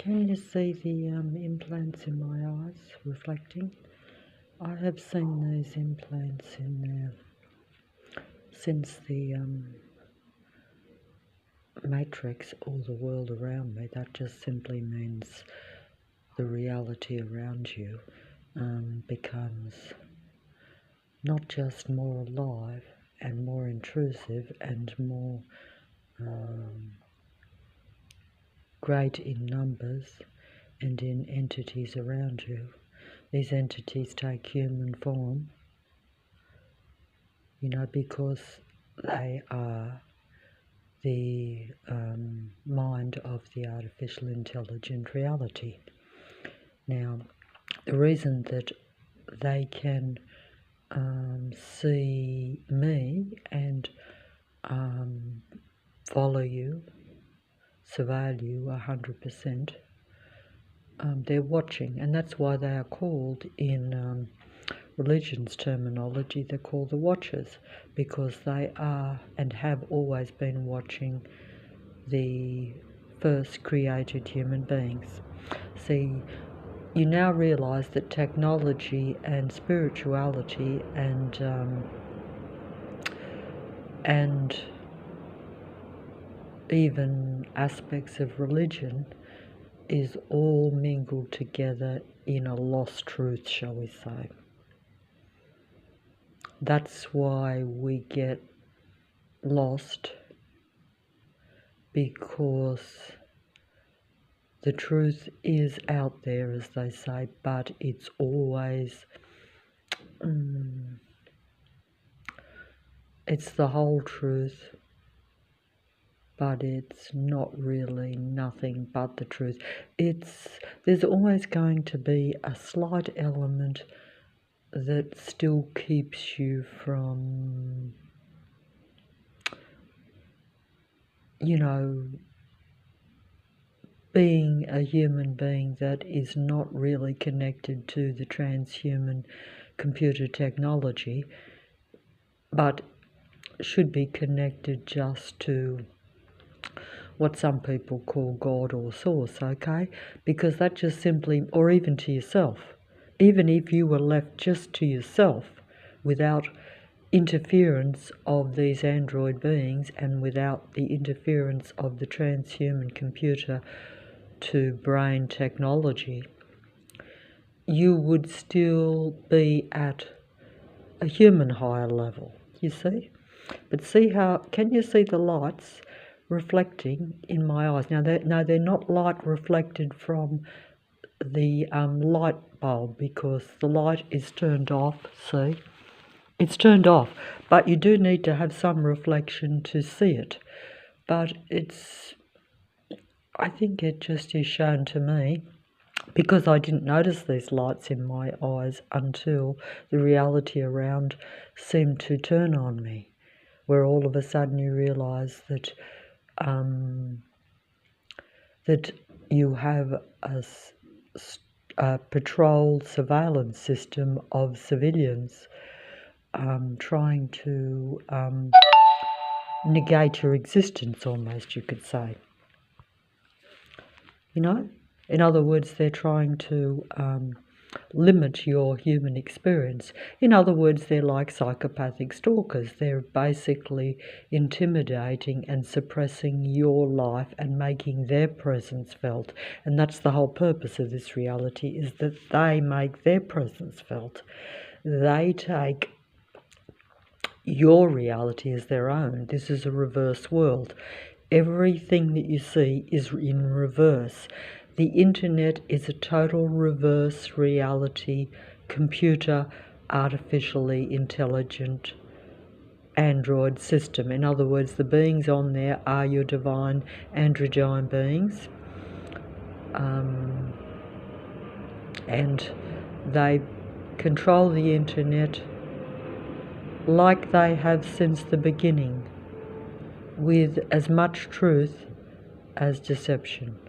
Can you see the implants in my eyes reflecting? I have seen these implants in there since the matrix or the world around me. That just simply means the reality around you becomes not just more alive and more intrusive and more great in numbers and in entities around you. These entities take human form, because they are the mind of the artificial intelligent reality. Now, the reason that they can see me and follow you, surveil you 100%, they're watching, and that's why they are called in religion's terminology, they're called the Watchers, because they are and have always been watching the first created human beings. See, you now realise that technology and spirituality and even aspects of religion is all mingled together in a lost truth, shall we say. That's why we get lost, because the truth is out there, as they say, but it's always, it's the whole truth, but it's not really nothing but the truth. There's always going to be a slight element that still keeps you from, being a human being that is not really connected to the transhuman computer technology, but should be connected just to what some people call God or Source, okay? Because that just simply, or even to yourself, even if you were left just to yourself without interference of these android beings and without the interference of the transhuman computer to brain technology, you would still be at a human higher level, you see? But see how, can you see the lights reflecting in my eyes? Now, they're not light reflected from the light bulb, because the light is turned off, see? It's turned off, but you do need to have some reflection to see it. But I think it just is shown to me, because I didn't notice these lights in my eyes until the reality around seemed to turn on me, where all of a sudden you realise that that you have a patrol surveillance system of civilians trying to negate your existence, almost, you could say. In other words, they're trying to limit your human experience. In other words, they're like psychopathic stalkers. They're basically intimidating and suppressing your life and making their presence felt. And that's the whole purpose of this reality, is that they make their presence felt. They take your reality as their own. This is a reverse world. Everything that you see is in reverse. The internet is a total reverse reality, computer, artificially intelligent android system. In other words, the beings on there are your divine androgyne beings, and they control the internet like they have since the beginning, with as much truth as deception.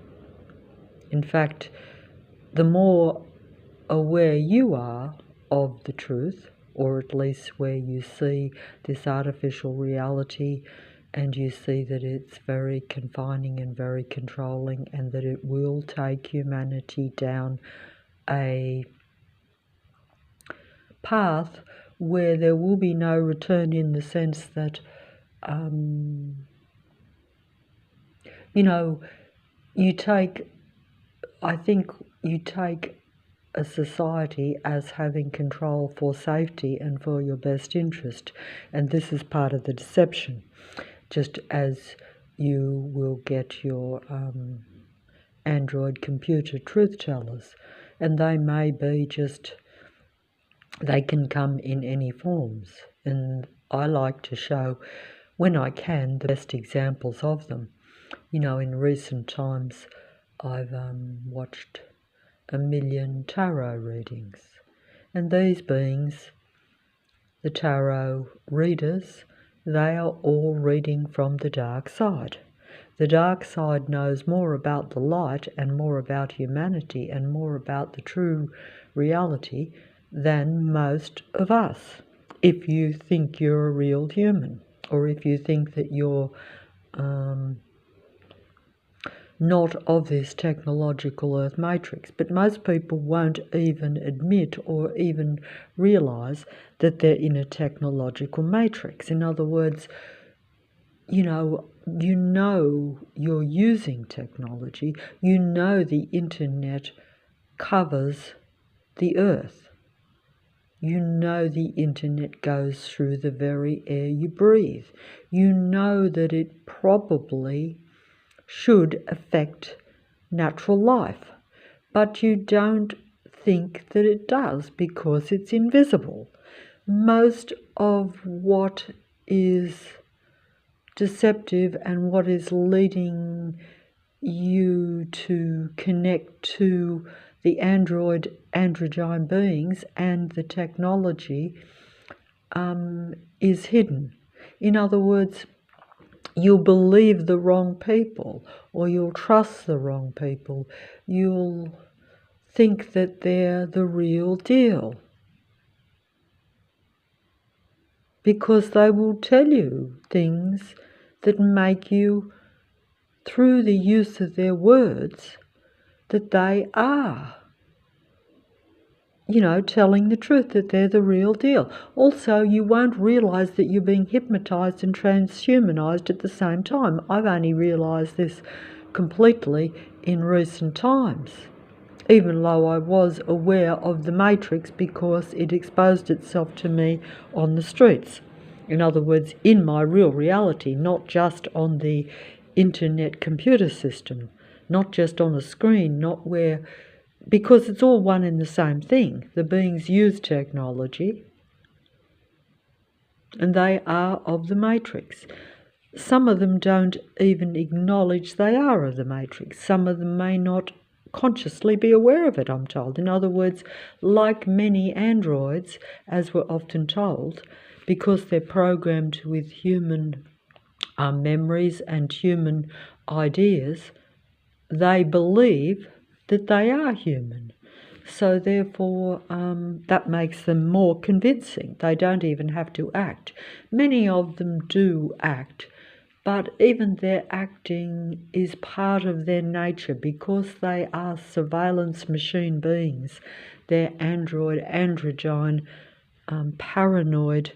In fact, the more aware you are of the truth, or at least where you see this artificial reality and you see that it's very confining and very controlling, and that it will take humanity down a path where there will be no return, in the sense that, I think you take a society as having control for safety and for your best interest, and this is part of the deception. Just as you will get your Android computer truth tellers, and they may be they can come in any forms, and I like to show, when I can, the best examples of them. In recent times I've watched 1 million tarot readings, and these beings, the tarot readers, they are all reading from the dark side. The dark side knows more about the light and more about humanity and more about the true reality than most of us. If you think you're a real human, or if you think that you're not of this technological earth matrix. But most people won't even admit or even realise that they're in a technological matrix. In other words, you're using technology, the internet covers the earth. The internet goes through the very air you breathe. That it probably should affect natural life, but you don't think that it does because it's invisible. Most of what is deceptive and what is leading you to connect to the androgyne beings and the technology is hidden. In other words, you'll believe the wrong people, or you'll trust the wrong people. You'll think that they're the real deal, because they will tell you things that make you, through the use of their words, that they are, telling the truth, that they're the real deal. Also, you won't realise that you're being hypnotised and transhumanised at the same time. I've only realised this completely in recent times, even though I was aware of the matrix because it exposed itself to me on the streets. In other words, in my real reality, not just on the internet computer system, not just on a screen, because it's all one and the same thing. The beings use technology, and they are of the matrix. Some of them don't even acknowledge they are of the matrix. Some of them may not consciously be aware of it, I'm told. In other words, like many androids, as we're often told, because they're programmed with human memories and human ideas, they believe that they are human. So therefore, that makes them more convincing. They don't even have to act. Many of them do act, but even their acting is part of their nature because they are surveillance machine beings. They're androgyne, paranoid,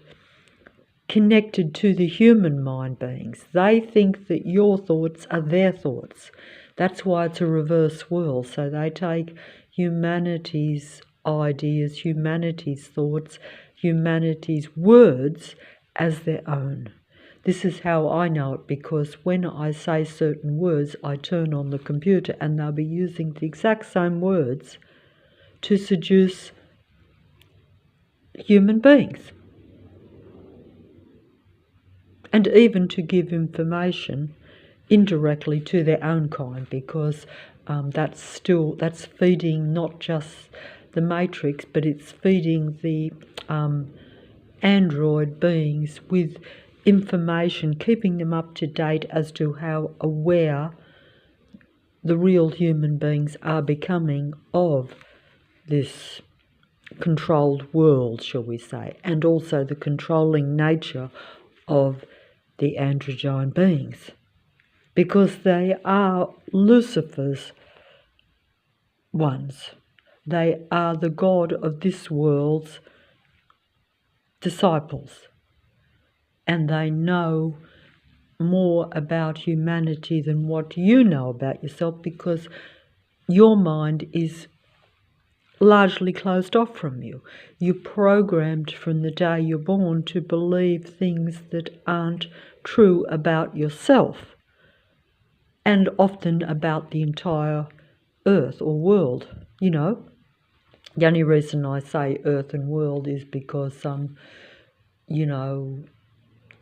connected to the human mind beings. They think that your thoughts are their thoughts. That's why it's a reverse world. So they take humanity's ideas, humanity's thoughts, humanity's words as their own. This is how I know it, because when I say certain words, I turn on the computer and they'll be using the exact same words to seduce human beings, and even to give information indirectly to their own kind, because that's feeding not just the matrix, but it's feeding the android beings with information, keeping them up to date as to how aware the real human beings are becoming of this controlled world, shall we say, and also the controlling nature of the androgyne beings, because they are Lucifer's ones. They are the god of this world's disciples, and they know more about humanity than what you know about yourself, because your mind is largely closed off from you. You're programmed from the day you're born to believe things that aren't true about yourself, and often about the entire earth or world. You know, the only reason I say earth and world is because you know,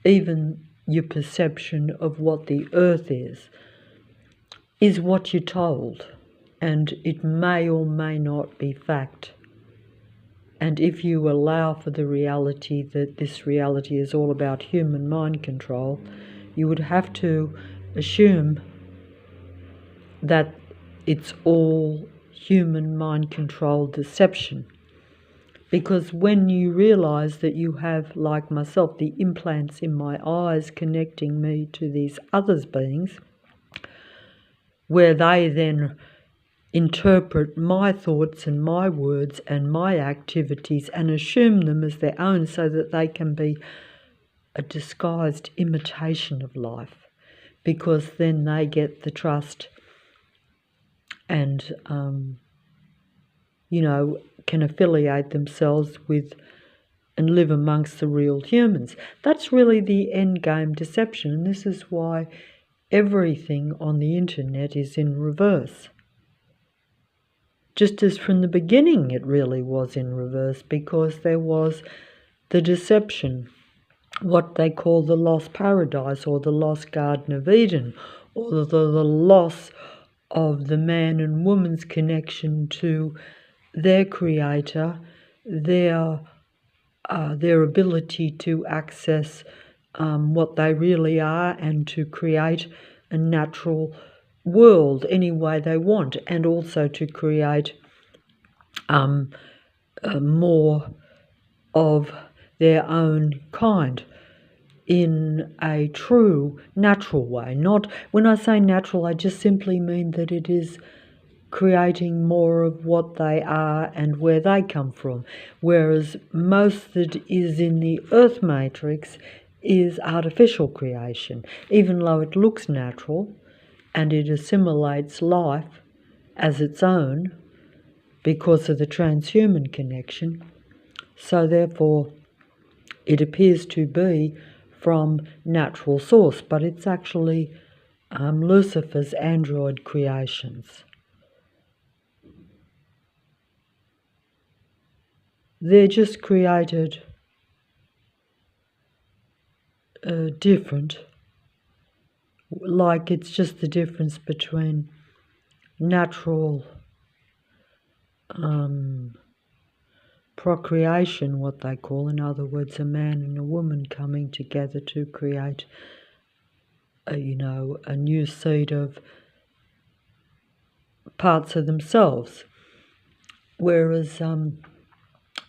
even your perception of what the earth is what you're told, and it may or may not be fact. And if you allow for the reality that this reality is all about human mind control, you would have to assume that it's all human mind control deception. Because when you realize that you have, like myself, the implants in my eyes connecting me to these others beings, where they then interpret my thoughts and my words and my activities and assume them as their own so that they can be a disguised imitation of life, because then they get the trust and, you know, can affiliate themselves with and live amongst the real humans. That's really the end game deception, and this is why everything on the internet is in reverse. Just as from the beginning it really was in reverse, because there was the deception, what they call the lost paradise or the lost Garden of Eden, or the loss of the man and woman's connection to their creator, their ability to access what they really are and to create a natural world any way they want, and also to create more of their own kind in a true natural way. Not, when I say natural, I just simply mean that it is creating more of what they are and where they come from, whereas most that is in the earth matrix is artificial creation, even though it looks natural and it assimilates life as its own because of the transhuman connection. So therefore it appears to be from natural source, but it's actually Lucifer's android creations. They're just created different, like it's just the difference between natural procreation, what they call, in other words, a man and a woman coming together to create a new seed of parts of themselves, whereas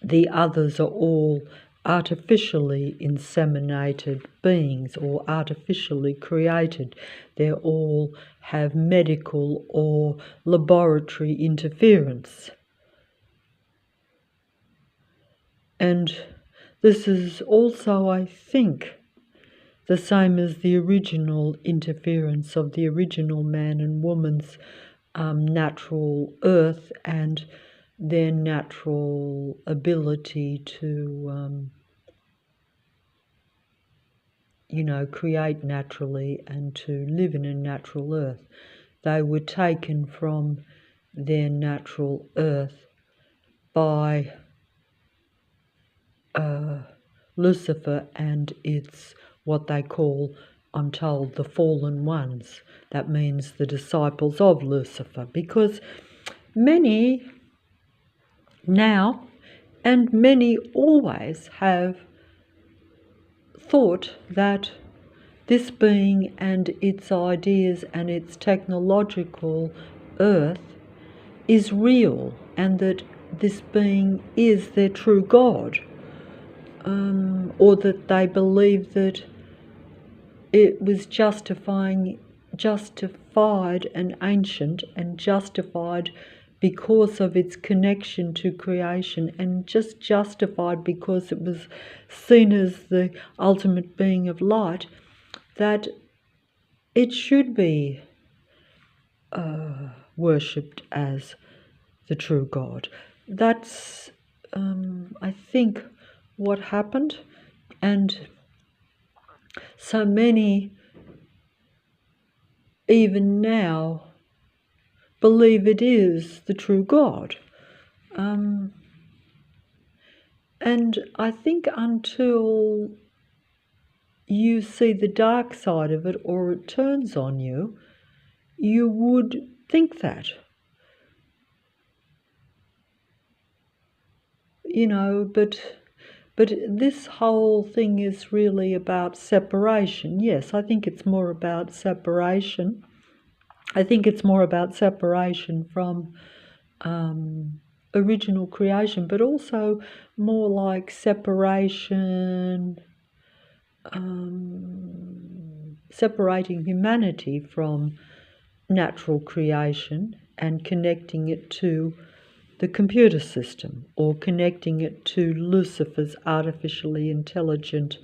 the others are all artificially inseminated beings or artificially created. They all have medical or laboratory interference. And this is also, I think, the same as the original interference of the original man and woman's natural earth and their natural ability to, create naturally and to live in a natural earth. They were taken from their natural earth by Lucifer and its, what they call, I'm told, the fallen ones. That means the disciples of Lucifer, because many now and many always have thought that this being and its ideas and its technological earth is real, and that this being is their true God, or that they believe that it was justified and ancient, and justified because of its connection to creation, and just justified because it was seen as the ultimate being of light, that it should be worshipped as the true God. That's, I think, what happened. And so many, even now, believe it is the true God. And I think until you see the dark side of it, or it turns on you, you would think that. But this whole thing is really about separation. Yes, I think it's more about separation. I think it's more about separation from original creation, but also more like separation, separating humanity from natural creation and connecting it to the computer system, or connecting it to Lucifer's artificially intelligent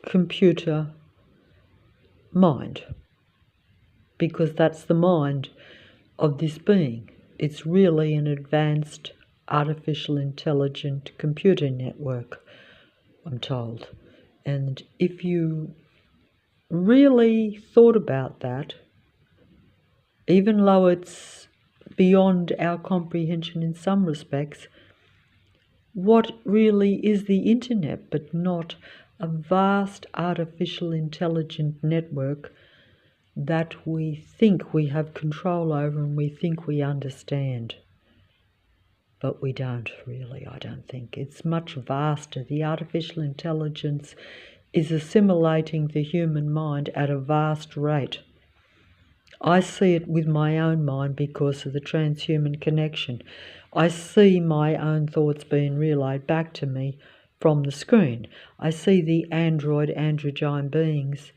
computer mind, because that's the mind of this being. It's really an advanced artificial intelligent computer network, I'm told. And if you really thought about that, even though it's beyond our comprehension in some respects, what really is the internet but not a vast artificial intelligent network that we think we have control over and we think we understand? But we don't really, I don't think. It's much vaster. The artificial intelligence is assimilating the human mind at a vast rate. I see it with my own mind because of the transhuman connection. I see my own thoughts being relayed back to me from the screen. I see the androgyne beings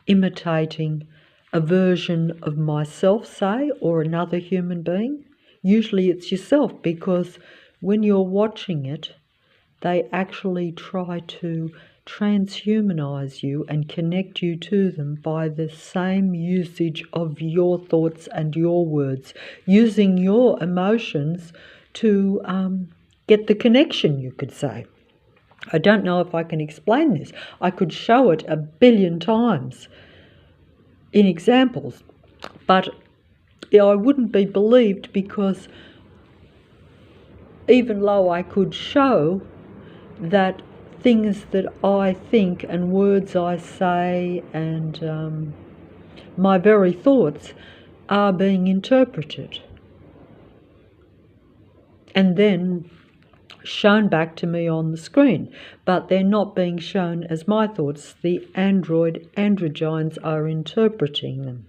imitating a version of myself, say, or another human being. Usually it's yourself, because when you're watching it, they actually try to transhumanize you and connect you to them by the same usage of your thoughts and your words, using your emotions to get the connection, you could say. I don't know if I can explain this. I could show it 1 billion times in examples, but I wouldn't be believed, because even though I could show that things that I think and words I say and my very thoughts are being interpreted and then shown back to me on the screen, but they're not being shown as my thoughts. The androgynes are interpreting them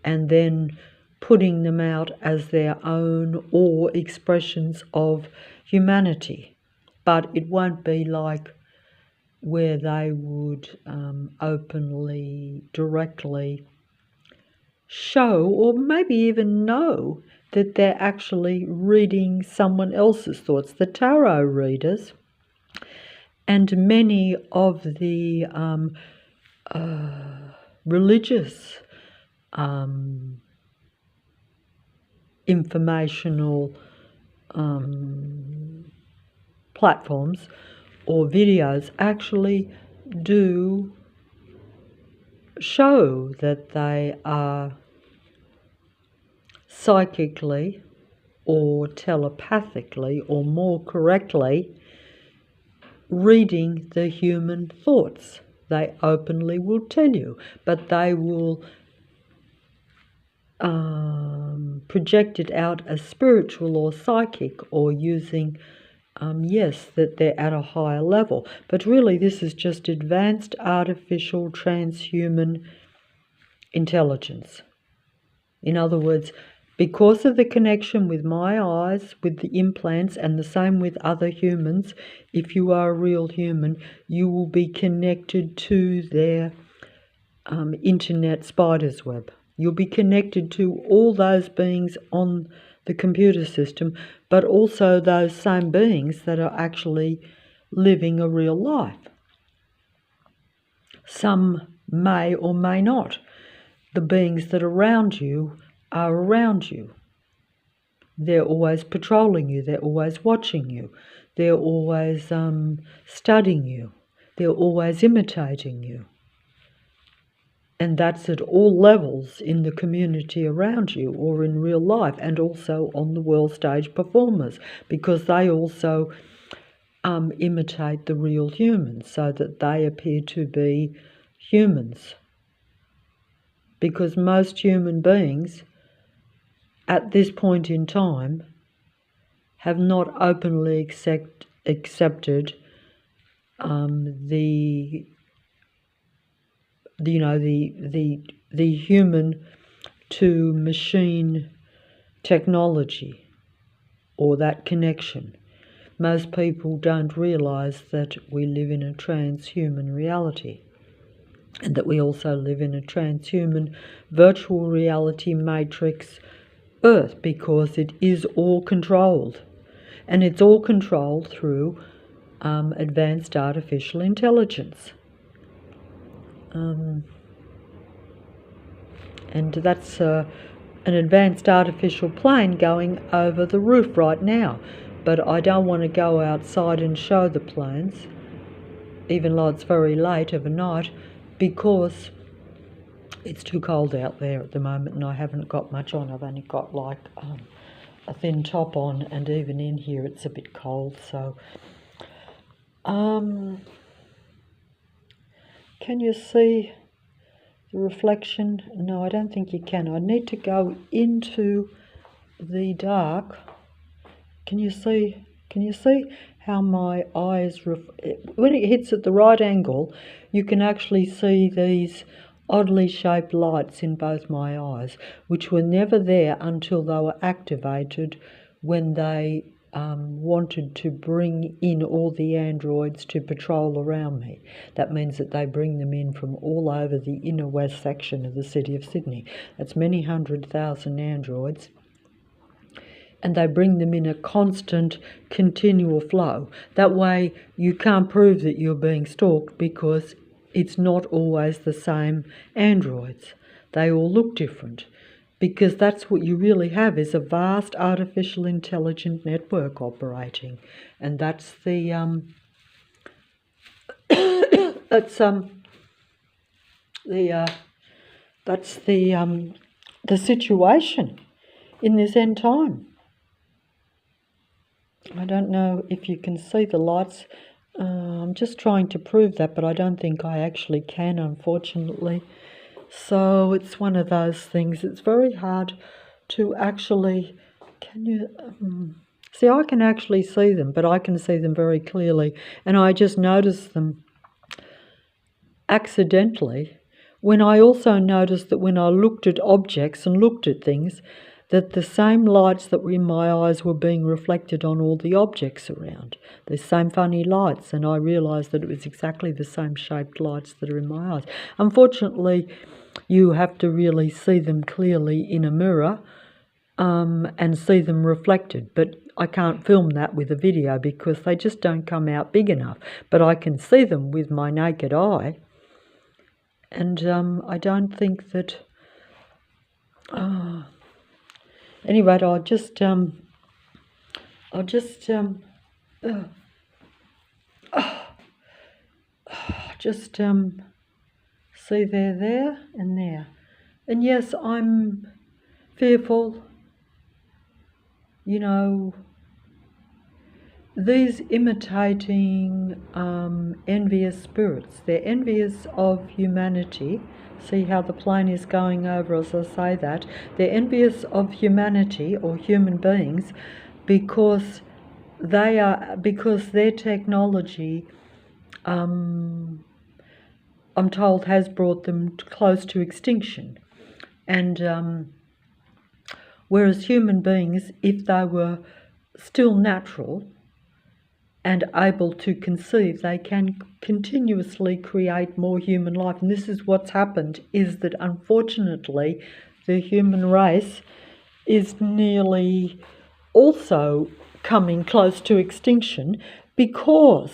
and then putting them out as their own or expressions of humanity. But it won't be like where they would openly, directly show, or maybe even know, that they're actually reading someone else's thoughts. The tarot readers and many of the religious informational platforms or videos actually do show that they are psychically or telepathically, or more correctly, reading the human thoughts. They openly will tell you, but they will project it out as spiritual or psychic, or using that they're at a higher level. But really this is just advanced artificial transhuman intelligence. In other words, Because of the connection with my eyes, with the implants, and the same with other humans, if you are a real human, you will be connected to their internet spider's web. You'll be connected to all those beings on the computer system, but also those same beings that are actually living a real life. Some may or may not. The beings that are around you are around you. They're always patrolling you. They're always watching you. They're always studying you. They're always imitating you. And that's at all levels in the community around you or in real life, and also on the world stage performers, because they also imitate the real humans so that they appear to be humans. Because most human beings at this point in time have not openly accepted the human to machine technology or that connection. Most people don't realise that we live in a transhuman reality, and that we also live in a transhuman virtual reality matrix Earth, because it is all controlled, and it's all controlled through advanced artificial intelligence. And that's an advanced artificial plane going over the roof right now. But I don't want to go outside and show the planes, even though it's very late of a night, because it's too cold out there at the moment and I haven't got much on. I've only got like a thin top on, and even in here it's a bit cold. So can you see the reflection? No, I don't think you can. I need to go into the dark. Can you see how my eyes, when it hits at the right angle, you can actually see these oddly shaped lights in both my eyes, which were never there until they were activated when they wanted to bring in all the androids to patrol around me. That means that they bring them in from all over the inner west section of the city of Sydney. That's many 100,000 androids. And they bring them in a constant, continual flow. That way you can't prove that you're being stalked, because it's not always the same androids. They all look different, because that's what you really have, is a vast artificial intelligent network operating. And that's the the situation in this end time. I don't know if you can see the lights. I'm just trying to prove that, but I don't think I actually can, unfortunately. So it's one of those things. It's very hard to actually... Can you... See, I can actually see them, but I can see them very clearly. And I just noticed them accidentally when I also noticed that when I looked at objects and looked at things, that the same lights that were in my eyes were being reflected on all the objects around. The same funny lights, and I realised that it was exactly the same shaped lights that are in my eyes. Unfortunately, you have to really see them clearly in a mirror and see them reflected. But I can't film that with a video because they just don't come out big enough. But I can see them with my naked eye. And I don't think that... Anyway, I'll just see they're there and there. And yes, I'm fearful, you know, these imitating envious spirits. They're envious of humanity. See how the plane is going over as I say that. They're envious of humanity or human beings because their technology, I'm told, has brought them close to extinction. And Whereas human beings, if they were still natural and able to conceive, they can continuously create more human life. And this is what's happened, is that unfortunately the human race is nearly also coming close to extinction because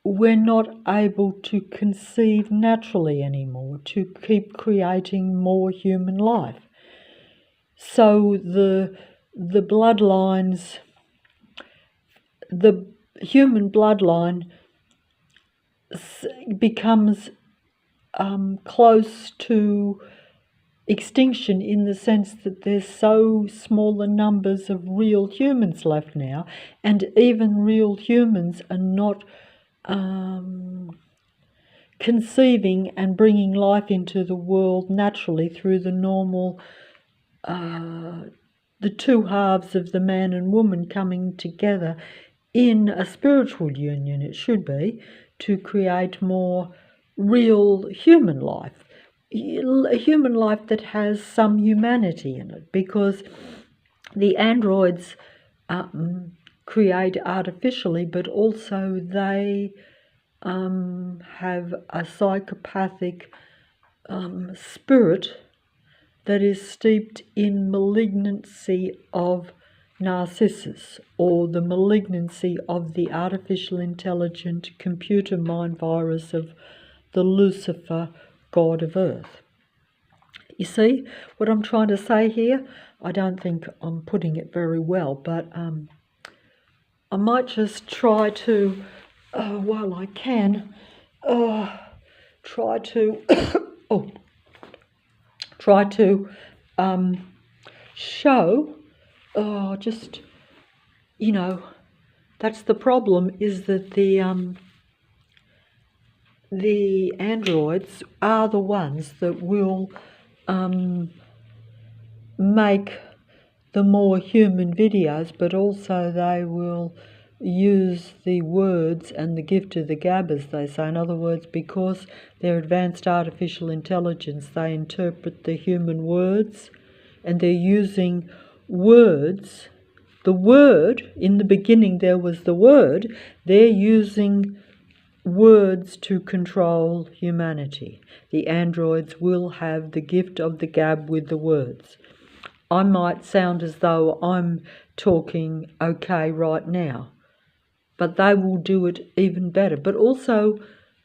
we're not able to conceive naturally anymore, to keep creating more human life. So the bloodlines, the human bloodline becomes close to extinction in the sense that there's so small numbers of real humans left now, and even real humans are not conceiving and bringing life into the world naturally through the normal, the two halves of the man and woman coming together in a spiritual union, it should be, to create more real human life. A human life that has some humanity in it, because the androids create artificially, but also they have a psychopathic spirit that is steeped in malignancy of Narcissus, or the malignancy of the artificial intelligent computer mind virus of the Lucifer, god of earth. You see what I'm trying to say here? I don't think I'm putting it very well, but I might just try to, while I can, try to try to show, just, you know, that's the problem, is that the androids are the ones that will make the more human videos, but also they will use the words and the gift of the gab, as they say. In other words, because they're advanced artificial intelligence, they interpret the human words, and they're using words. The word, in the beginning there was the word, they're using words to control humanity. The androids will have the gift of the gab with the words. I might sound as though I'm talking okay right now, but they will do it even better. But also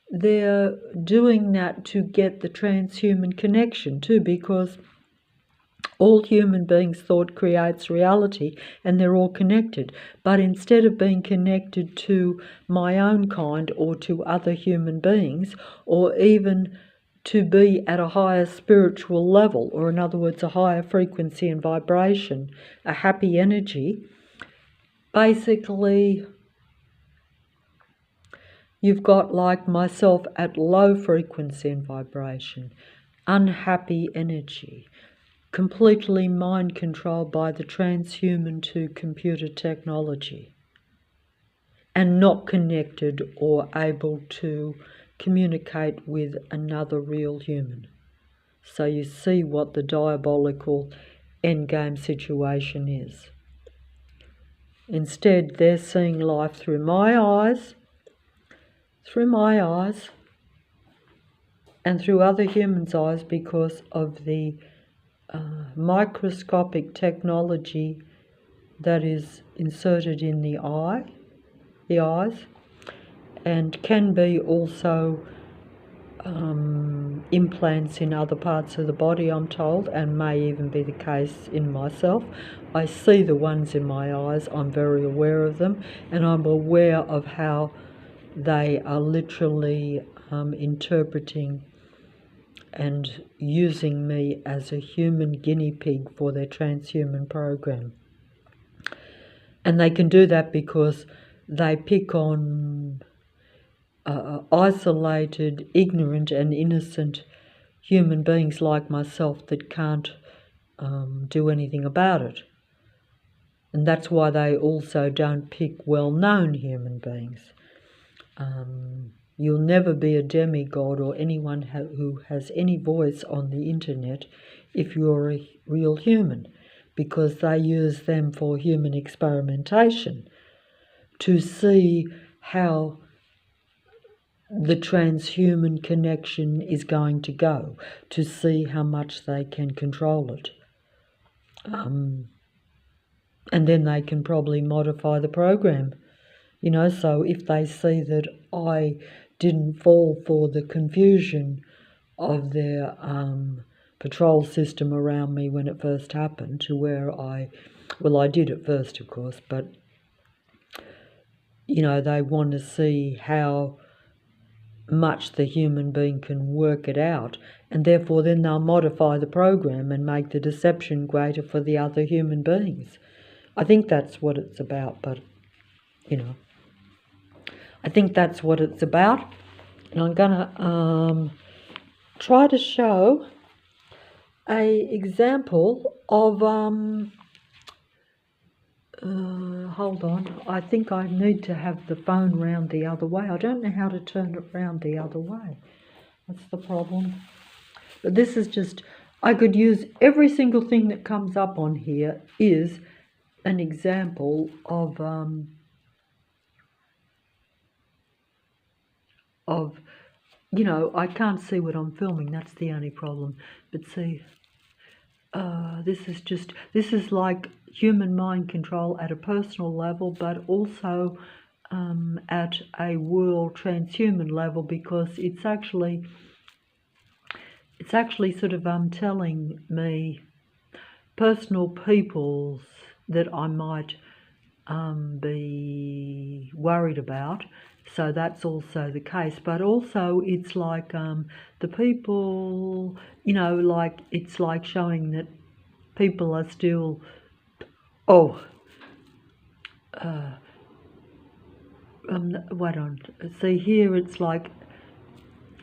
they're doing that to get the transhuman connection too, because all human beings thought creates reality, and they're all connected. But instead of being connected to my own kind or to other human beings, or even to be at a higher spiritual level, or in other words, a higher frequency and vibration, a happy energy, basically you've got, like myself, at low frequency and vibration, unhappy energy, completely mind controlled by the transhuman to computer technology, and not connected or able to communicate with another real human. So you see what the diabolical endgame situation is. Instead, they're seeing life through my eyes, and through other humans' eyes, because of the microscopic technology that is inserted in the eyes, and can be also implants in other parts of the body, I'm told, and may even be the case in myself. I see the ones in my eyes, I'm very aware of them, and I'm aware of how they are literally interpreting and using me as a human guinea pig for their transhuman program. And they can do that because they pick on isolated, ignorant and innocent human beings like myself that can't do anything about it. And that's why they also don't pick well-known human beings. You'll never be a demigod or anyone who has any voice on the internet if you're a real human, because they use them for human experimentation to see how the transhuman connection is going to go, to see how much they can control it. And then they can probably modify the program. So if they see that I didn't fall for the confusion of their patrol system around me when it first happened, to where I did at first, of course, but, they want to see how much the human being can work it out, and therefore then they'll modify the program and make the deception greater for the other human beings. I think that's what it's about, but, I think that's what it's about. And I'm going to try to show a example of, hold on, I think I need to have the phone round the other way. I don't know how to turn it round the other way. That's the problem. But this is just, I could use every single thing that comes up on here is an example of I can't see what I'm filming, that's the only problem. But see, this is like human mind control at a personal level, but also at a world transhuman level, because it's actually sort of telling me personal peoples that I might be worried about. So that's also the case, but also it's like the people, like it's like showing that people are still, wait on, see here it's like,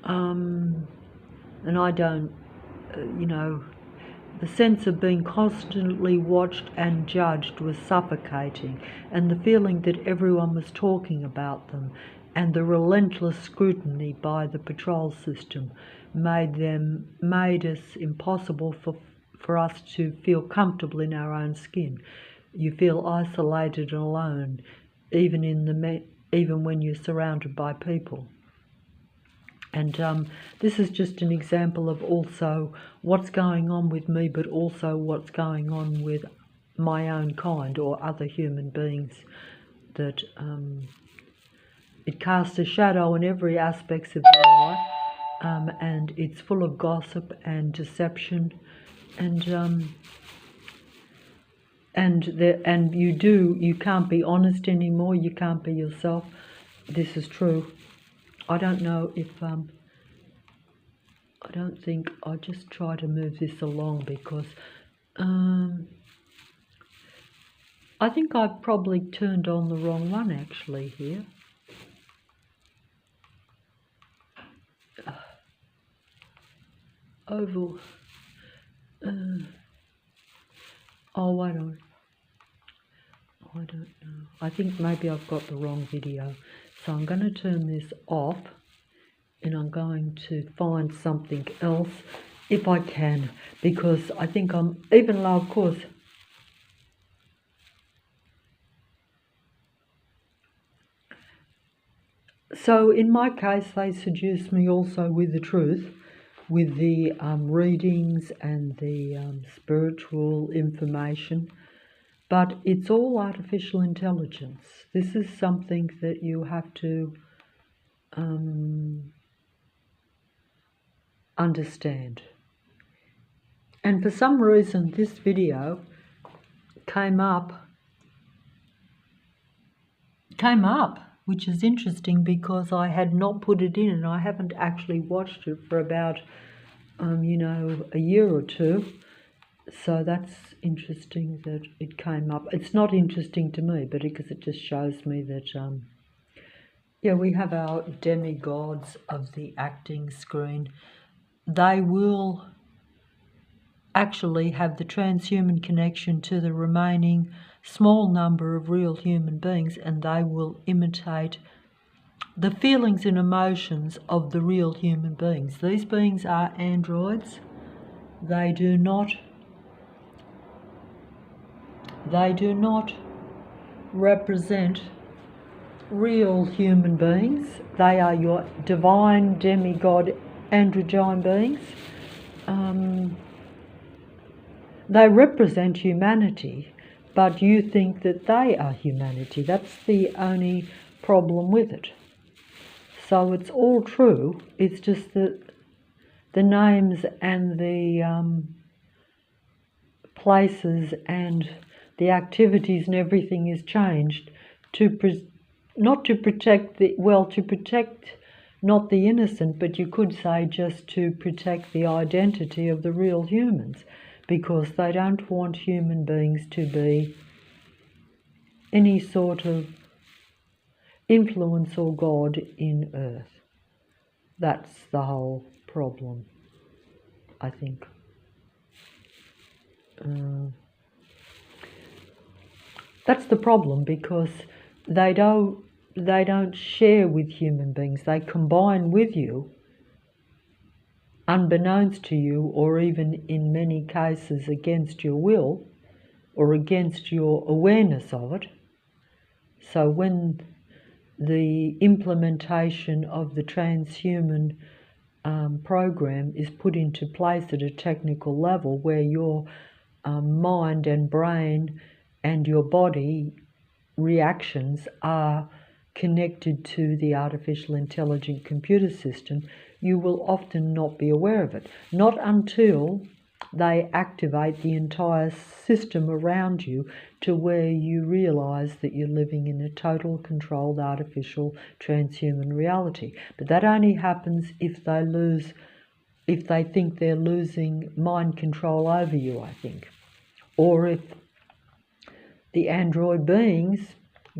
and I don't, the sense of being constantly watched and judged was suffocating, and the feeling that everyone was talking about them, and the relentless scrutiny by the patrol system made us impossible for us to feel comfortable in our own skin. You feel isolated and alone, even when you're surrounded by people. And this is just an example of also what's going on with me, but also what's going on with my own kind or other human beings, that it casts a shadow in every aspect of your life, and it's full of gossip and deception, and you can't be honest anymore, you can't be yourself. This is true. I don't know if, I don't think, I'll just try to move this along, because I think I've probably turned on the wrong one actually here. Oval. Oh, wait on. I don't know. I think maybe I've got the wrong video. So I'm going to turn this off, and I'm going to find something else if I can, because I think even though, of course, so in my case they seduced me also with the truth, with the readings and the spiritual information, but it's all artificial intelligence. This is something that you have to understand. And for some reason this video came up, which is interesting, because I had not put it in, and I haven't actually watched it for about a year or two. So that's interesting that it came up. It's not interesting to me, but because it just shows me that we have our demigods of the acting screen. They will actually have the transhuman connection to the remaining small number of real human beings, and they will imitate the feelings and emotions of the real human beings. These beings are androids. They do not represent real human beings. They are your divine demigod androgyne beings. They represent humanity, but you think that they are humanity. That's the only problem with it. So it's all true, it's just that the names and the places and the activities and everything is changed not to protect not the innocent, but you could say just to protect the identity of the real humans, because they don't want human beings to be any sort of influence or God in earth. That's the whole problem, I think. That's the problem, because they don't share with human beings. They combine with you, unbeknownst to you, or even in many cases against your will or against your awareness of it. So when the implementation of the transhuman program is put into place at a technical level, where your mind and brain and your body reactions are connected to the artificial intelligent computer system, you will often not be aware of it. Not until they activate the entire system around you to where you realise that you're living in a total controlled artificial transhuman reality. But that only happens if they think they're losing mind control over you, I think. Or if the android beings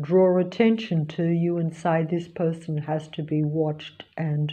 draw attention to you and say this person has to be watched and